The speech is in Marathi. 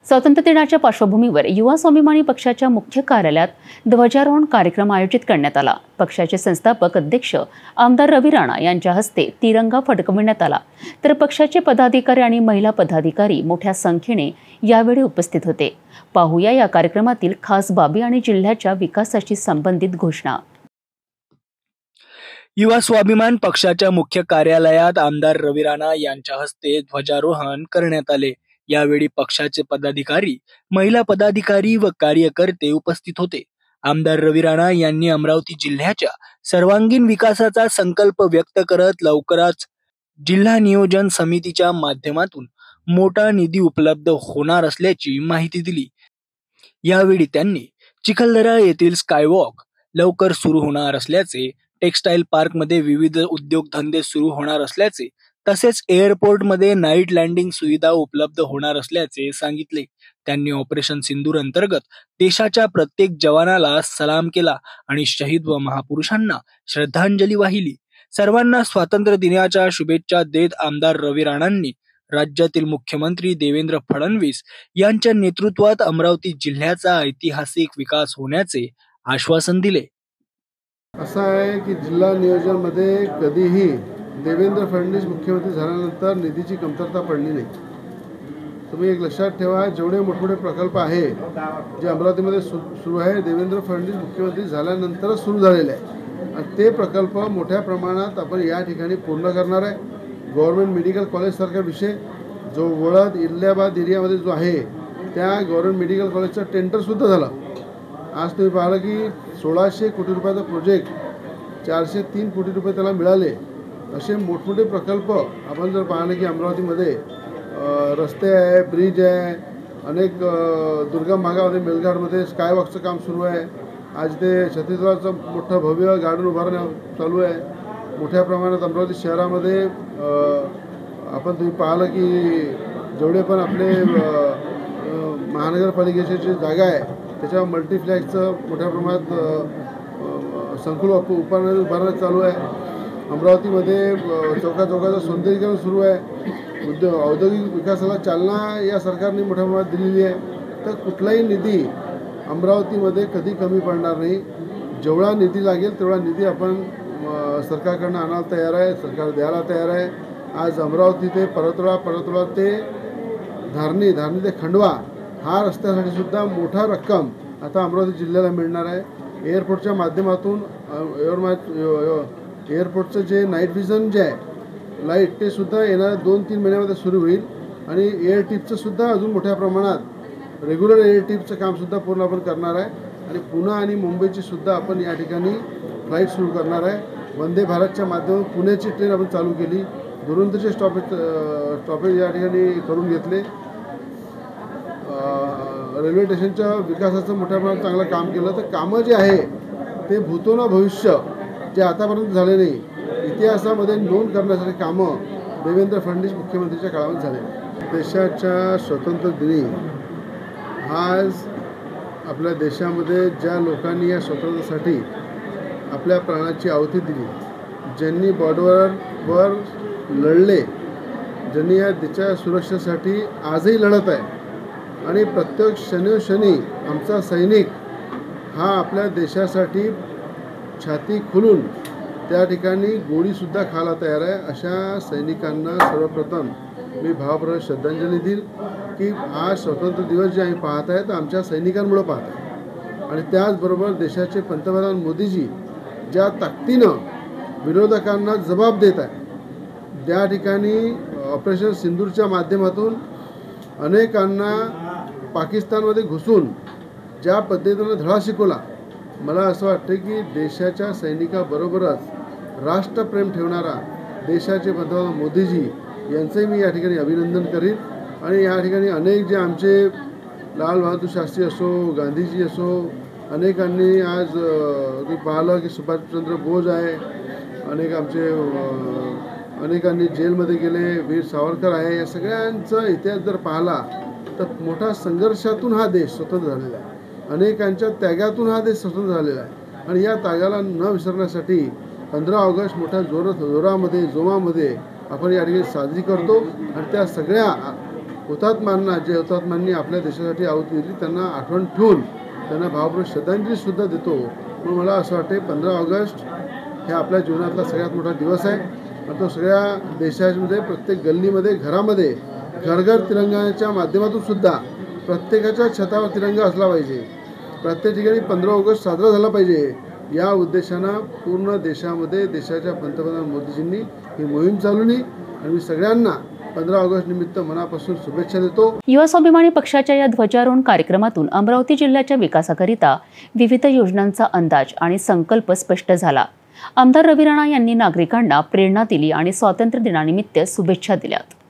स्वातंत्र्य दिनाच्या पार्श्वभूमीवर युवा स्वाभिमानी पक्षाच्या मुख्य कार्यालयात ध्वजारोहण कार्यक्रम आयोजित करण्यात आला। पक्षाचे संस्थापक अध्यक्ष आमदार रवी राणा यांच्या हस्ते तिरंगा फडकविण्यात आला, तर पक्षाचे पदाधिकारी आणि महिला पदाधिकारी मोठ्या संख्येने यावेळी उपस्थित होते। पाहूया या कार्यक्रमातील खास बाबी आणि जिल्ह्याच्या विकासाशी संबंधित घोषणा। युवा स्वाभिमान पक्षाच्या मुख्य कार्यालयात आमदार रवी राणा यांच्या हस्ते ध्वजारोहण करण्यात आले। यावेळी पक्षाचे पदाधिकारी, महिला पदाधिकारी व कार्यकर्ते उपस्थित होते। आमदार रवी राणा यांनी अमरावती जिल्ह्याच्या सर्वांगीण विकासाचा संकल्प व्यक्त करत लवकरच जिल्हा नियोजन समितीच्या माध्यमातून मोठा निधी उपलब्ध होणार असल्याची माहिती दिली। यावेळी त्यांनी चिखलदरा येथील स्कायवॉक लवकर सुरू होणार असल्याचे, टेक्सटाईल पार्क मध्ये विविध उद्योगधंदे सुरू होणार असल्याचे, तसेच एअरपोर्ट मध्ये नाईट लँडिंग सुविधा उपलब्ध होणार असल्याचे सांगितले। त्यांनी ऑपरेशन सिंदूर अंतर्गत देशाच्या प्रत्येक जवानाला सलाम केला आणि शहीद व महापुरुषांना श्रद्धांजली वाहिली। सर्वांना स्वातंत्र्य दिनाच्या शुभेच्छा देत आमदार रवी राणांनी राज्यातील मुख्यमंत्री देवेंद्र फडणवीस यांच्या नेतृत्वात अमरावती जिल्ह्याचा ऐतिहासिक विकास होण्याचे आश्वासन दिले। असा आहे की जिल्हा नियोजन मध्ये कधीही देवेंद्र फडणवीस मुख्यमंत्री झाल्यानंतर निधीची कमतरता पडली नाही। तुम्ही एक लक्षात ठेवा, जेवढे मोठमोठे प्रकल्प आहे जे अमरावतीमध्ये सुरू आहे, देवेंद्र फडणवीस मुख्यमंत्री झाल्यानंतरच सुरू झालेले आहे आणि ते प्रकल्प मोठ्या प्रमाणात आपण या ठिकाणी पूर्ण करणार आहे। गव्हर्नमेंट मेडिकल कॉलेज सारखा विषय जो वळद इल्ल्याबाद एरियामध्ये जो आहे, त्या गव्हर्नमेंट मेडिकल कॉलेजचा टेंडर सुद्धा झाला। आज तुम्ही पाहिलं की 1600 कोटी रुपयाचा प्रोजेक्ट 403 कोटी रुपये त्याला मिळाले। असे मोठमोठे प्रकल्प आपण जर पाहिलं की अमरावतीमध्ये रस्ते आहे, ब्रिज आहे, अनेक दुर्गम भागामध्ये मेलघाटमध्ये स्कायवॉकचं काम सुरू आहे। आज ते छत्तीसगडचं मोठं भव्य गार्डन उभारणे चालू आहे। मोठ्या प्रमाणात अमरावती शहरामध्ये आपण तुम्ही पाहिलं की जेवढे पण आपले महानगरपालिकेची जी जागा आहे त्याच्यावर मल्टीफ्लॅक्सचं मोठ्या प्रमाणात संकुल उभारण्यात चालू आहे। अमरावतीमध्ये चौकाचं सौंदर्यीकरण सुरू आहे। औद्योगिक विकासाला चालना या सरकारने मोठ्या प्रमाणात दिलेली आहे। तर कुठलाही निधी अमरावतीमध्ये कधी कमी पडणार नाही। जेवढा निधी लागेल तेवढा निधी आपण सरकारकडून आणायला तयार आहे, सरकार द्यायला तयार आहे। आज अमरावती ते परतोळा ते धारणी ते खंडवा हा रस्त्यासाठी सुद्धा मोठा रक्कम आता अमरावती जिल्ह्याला मिळणार आहे। एअरपोर्टच्या माध्यमातून एअरपोर्टचं जे नाईट विजन जे आहे लाईट ते सुद्धा येणाऱ्या 2-3 महिन्यामध्ये सुरू होईल आणि एअर टिपचं सुद्धा अजून मोठ्या प्रमाणात रेग्युलर एअर टिपचं काम सुद्धा पूर्ण आपण करणार आहे आणि पुणे आणि मुंबईची सुद्धा आपण या ठिकाणी फ्लाईट सुरू करणार आहे। वंदे भारतच्या माध्यमातून पुण्याची ट्रेन आपण चालू केली, दुरंतचे स्टॉपेज या ठिकाणी करून घेतले। रेल्वे स्टेशनच्या विकासाचं मोठ्या प्रमाणात चांगलं काम केलं। तर कामं जे आहे ते भूतो न भविष्य जे आतापर्यंत झाले नाही, इतिहासामध्ये नोंद करण्यासाठी कामं देवेंद्र फडणवीस मुख्यमंत्रीच्या काळामध्ये झाले। देशाच्या स्वातंत्र्य दिनी आज आपल्या देशामध्ये ज्या लोकांनी या स्वातंत्र्यासाठी आपल्या प्राणाची आहुती दिली, ज्यांनी बॉर्डरवर लढले, ज्यांनी या देशाच्या सुरक्षेसाठी आजही लढत आहे आणि प्रत्येक क्षणोक्षणी आमचा सैनिक हा आपल्या देशासाठी छाती खुलून त्या ठिकाणी गोळीसुद्धा खायला तयार आहे। अशा सैनिकांना सर्वप्रथम मी भावपूर्ण श्रद्धांजली देईल की हा स्वातंत्र्य दिवस जे आम्ही पाहत आहे तर आमच्या सैनिकांमुळे पाहत आहे आणि त्याचबरोबर देशाचे पंतप्रधान मोदीजी ज्या ताकदीनं विरोधकांना जबाब देत आहे, त्या ठिकाणी ऑपरेशन सिंदूरच्या माध्यमातून अनेकांना पाकिस्तानमध्ये घुसून ज्या पद्धतीनं धडा शिकवला, मला असं वाटतं की देशाच्या सैनिकाबरोबरच राष्ट्रप्रेम ठेवणारा देशाचे पंतप्रधान मोदीजी यांचंही मी या ठिकाणी अभिनंदन करीन आणि या ठिकाणी अनेक जे आमचे लाल बहादूर शास्त्री असो, गांधीजी असो, अनेकांनी आज पाहिलं की सुभाषचंद्र बोस आहे, अनेकांनी जेलमध्ये गेले, वीर सावरकर आहे, या सगळ्यांचा इतिहास जर पाहिला तर मोठ्या संघर्षातून हा देश स्वतंत्र झालेला आहे। अनेकांच्या त्यागातून हा देश स्वतंत्र झालेला आहे आणि या त्यागाला न विसरण्यासाठी 15 ऑगस्ट मोठ्या जोमामध्ये आपण या ठिकाणी साजरी करतो आणि त्या सगळ्या हुतात्म्यांना, जे हुतात्म्यांनी आपल्या देशासाठी आहुती दिली त्यांना आठवण ठेवून त्यांना भावपूर्ण श्रद्धांजलीसुद्धा देतो. म्हणून मला असं वाटते 15 ऑगस्ट हे आपल्या जीवनातला सगळ्यात मोठा दिवस आहे. आणि तो सगळ्या देशामध्ये प्रत्येक गल्लीमध्ये, घरामध्ये घर तिरंगाच्या माध्यमातून सुद्धा प्रत्येकाच्या छतावर तिरंगा असला पाहिजे. प्रत्येक ठिकाणी 15 ऑगस्ट साजरा झाला पाहिजे. या उद्देशानं पूर्ण देशामध्ये देशाच्या पंतप्रधान मोदीजींनी ही मोहीम चालवली आणि मी सगळ्यांना 15 ऑगस्ट निमित्त मनापासून शुभेच्छा देतो. युवा स्वाभिमानी पक्षाच्या या ध्वजारोहण कार्यक्रमातून अमरावती जिल्ह्याच्या विकासाकरिता विविध योजनांचा अंदाज आणि संकल्प स्पष्ट झाला. आमदार रवी राणा यांनी नागरिकांना प्रेरणा दिली आणि स्वातंत्र्य दिनानिमित्त शुभेच्छा दिल्यात.